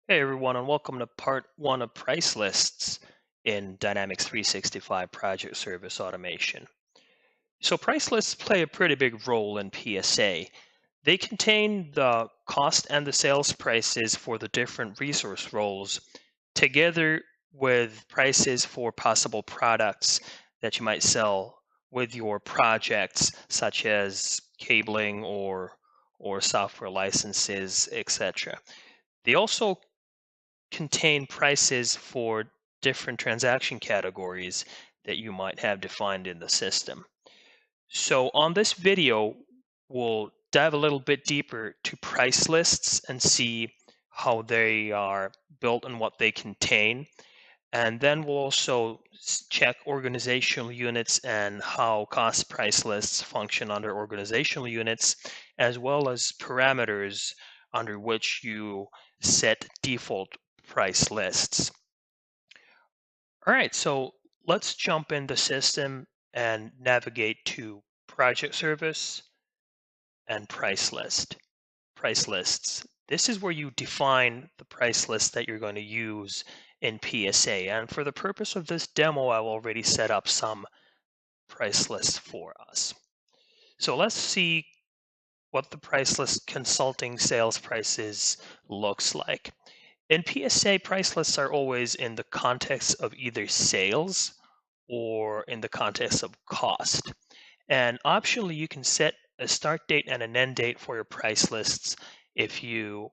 Hey everyone, and welcome to part one of price lists in Dynamics 365 Project Service Automation. So price lists play a pretty big role in PSA. They contain the cost and the sales prices for the different resource roles, together with prices for possible products that you might sell with your projects, such as cabling or software licenses, etc. They also contain prices for different transaction categories that you might have defined in the system. So on this video, we'll dive a little bit deeper to price lists and see how they are built and what they contain. And then we'll also check organizational units and how cost price lists function under organizational units, as well as parameters under which you set default price lists. All right, so let's jump in the system and navigate to project service and price list. Price lists. This is where you define the price list that you're going to use in PSA. And for the purpose of this demo, I've already set up some price lists for us. So let's see what the price list consulting sales prices looks like. In PSA, price lists are always in the context of either sales or in the context of cost. And optionally, you can set a start date and an end date for your price lists if you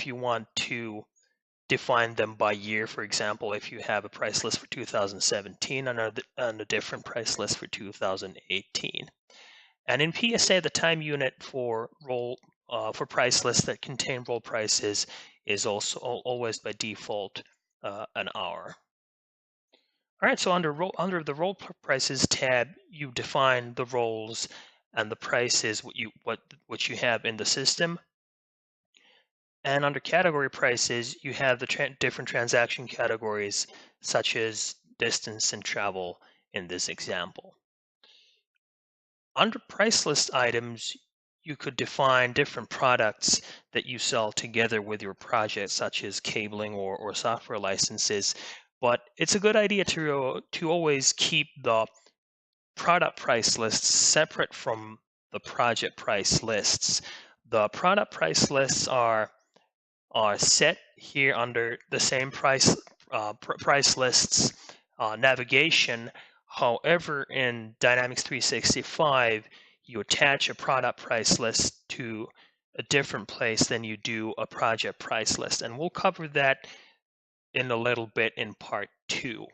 want to define them by year. For example, if you have a price list for 2017 and a different price list for 2018. And in PSA, the time unit for for price lists that contain role prices is also always by default an hour. All right, so under the role prices tab, you define the roles and the prices what you have in the system. And under category prices, you have the different transaction categories, such as distance and travel in this example. Under price list items, you could define different products that you sell together with your project, such as cabling or software licenses. But it's a good idea to always keep the product price lists separate from the project price lists. The product price lists are set here under the same price lists navigation. However, in Dynamics 365, you attach a product price list to a different place than you do a project price list. And we'll cover that in a little bit in part two.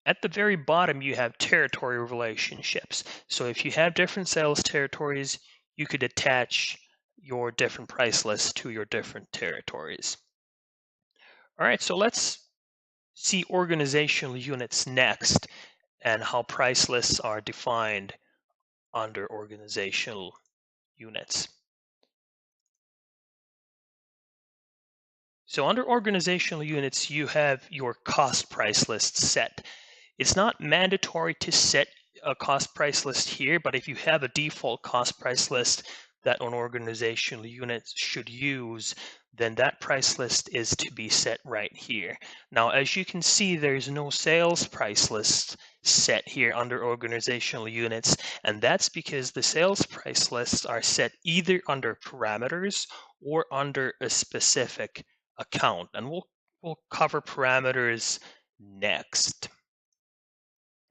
At the very bottom, you have territory relationships. So if you have different sales territories, you could attach your different price lists to your different territories. All right, so let's see organizational units next and how price lists are defined under organizational units. So under organizational units, you have your cost price list set. It's not mandatory to set a cost price list here, but if you have a default cost price list that an organizational unit should use, then that price list is to be set right here. Now, as you can see, there's no sales price list set here under organizational units, and that's because the sales price lists are set either under parameters or under a specific account, and we'll cover parameters next.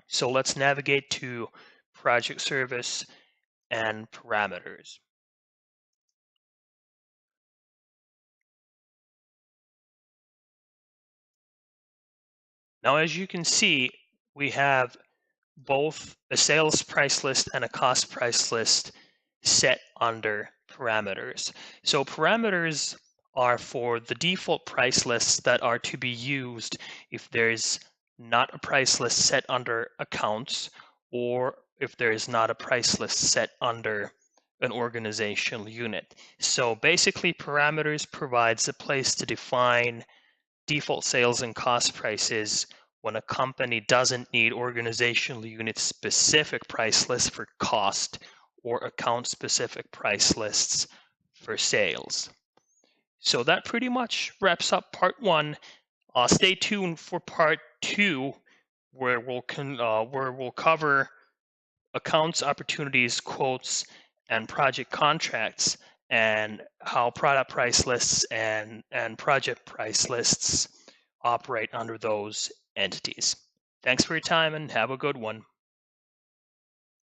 So let's navigate to project service and parameters. Now, as you can see, we have both a sales price list and a cost price list set under parameters. So parameters are for the default price lists that are to be used if there's not a price list set under accounts, or if there is not a price list set under an organizational unit. So basically, parameters provides a place to define default sales and cost prices when a company doesn't need organizational unit specific price lists for cost or account specific price lists for sales. So that pretty much wraps up part one. Stay tuned for part two, where we'll cover accounts, opportunities, quotes, and project contracts, and how product price lists and project price lists operate under those entities. Thanks for your time and have a good one.